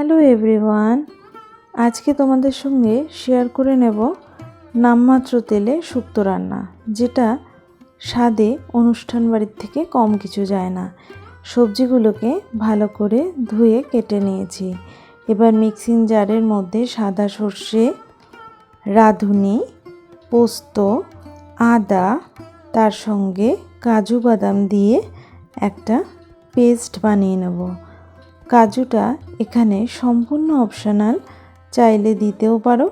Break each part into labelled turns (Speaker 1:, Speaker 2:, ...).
Speaker 1: Hello everyone, আজকে তোমাদের সঙ্গে শেয়ার করে নেব নামমাত্র তেলে শুক্তো রান্না, যেটা স্বাদে অনুষ্ঠান বাড়ির থেকে কম কিছু যায় না। সবজিগুলোকে ভালো করে ধুয়ে কেটে নিয়েছি। এবার মিক্সিং জারের মধ্যে সাদা সর্ষে, রাঁধুনি, পোস্ত, আদা, তার সঙ্গে কাজু বাদাম দিয়ে একটা পেস্ট বানিয়ে নেব। কাজুটা এখানে সম্পূর্ণ অপশনাল, চাইলে দিতেও পারো,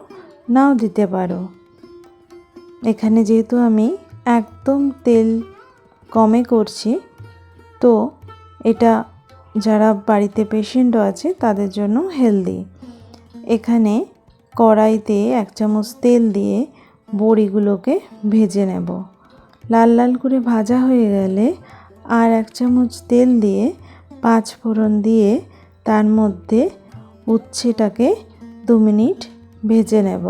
Speaker 1: নাও দিতে পারো। এখানে যেহেতু আমি একদম তেল কমে করছি, তো এটা যারা বাড়িতে পেশেন্টও আছে তাদের জন্য হেলদি। এখানে কড়াইতে 1 চামচ তেল দিয়ে বড়িগুলোকে ভেজে নেব। লাল লাল করে ভাজা হয়ে গেলে আর 1 চামচ তেল দিয়ে 5 ফোড়ন দিয়ে তার মধ্যে উচ্ছেটাকে 2 মিনিট ভেজে নেব।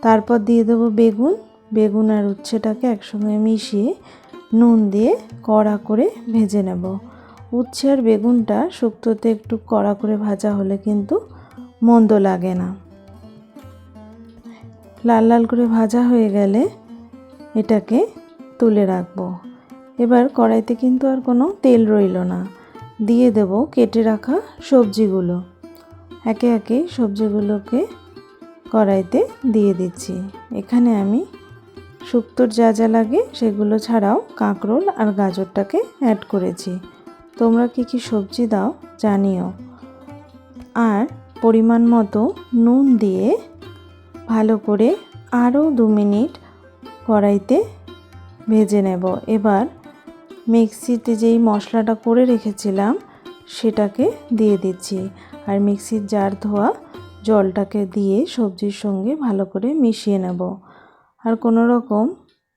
Speaker 1: তারপর দিয়ে দেবো বেগুন আর উচ্ছেটাকে একসঙ্গে মিশিয়ে নুন দিয়ে কড়া করে ভেজে নেব। উচ্ছে আর বেগুনটা শুক্তোতে একটু কড়া করে ভাজা হলে কিন্তু মন্দ লাগে না। লাল লাল করে ভাজা হয়ে গেলে এটাকে তুলে রাখবো। এবার কড়াইতে কিন্তু আর কোনো তেল রইল না। দিয়ে দেব কেটে রাখা সবজিগুলো। একে একে সবজিগুলোকে কড়াইতে দিয়ে দিচ্ছি। এখানে আমি শুক্তোর যা যা লাগে সেগুলো ছাড়াও কাঁকরোল আর গাজরটাকে অ্যাড করেছি। তোমরা কি কি সবজি দাও জানিও। আর পরিমাণ মতো নুন দিয়ে ভালো করে আরও 2 মিনিট কড়াইতে ভেজে নেব। এবার মিক্সিতে যেই মশলাটা করে রেখেছিলাম সেটাকে দিয়ে দিচ্ছি, আর মিক্সির জার ধোয়া জলটাকে দিয়ে সবজির সঙ্গে ভালো করে মিশিয়ে নেব। আর কোনো রকম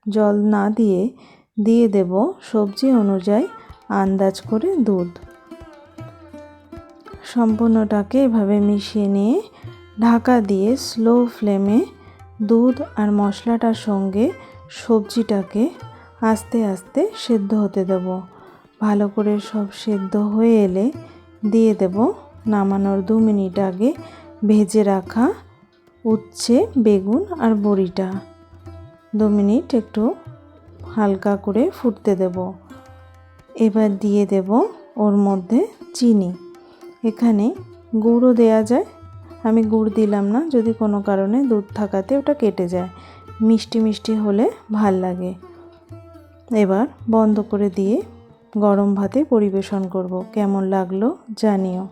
Speaker 1: জল না দিয়ে দেব সবজি অনুযায়ী আন্দাজ করে দুধ। সম্পূর্ণটাকে এভাবে মিশিয়ে নিয়ে ঢাকা দিয়ে স্লো ফ্লেমে দুধ আর মশলাটার সঙ্গে সবজিটাকে আস্তে আস্তে সেদ্ধ হতে দেব। ভালো করে সব সেদ্ধ হয়ে এলে দিয়ে দেব নামানোর 2 মিনিট আগে ভেজে রাখা উচ্ছে, বেগুন আর বড়িটা। 2 মিনিট একটু হালকা করে ফুটতে দেব। এবার দিয়ে দেব ওর মধ্যে চিনি। এখানে গুড়ও দেয়া যায়, আমি গুড় দিলাম না, যদি কোনো কারণে দুধ থাকাতে ওটা কেটে যায়। মিষ্টি মিষ্টি হলে ভাল লাগে। এবার বন্ধ করে দিয়ে গরম ভাতে পরিবেশন করব। কেমন লাগলো জানিও।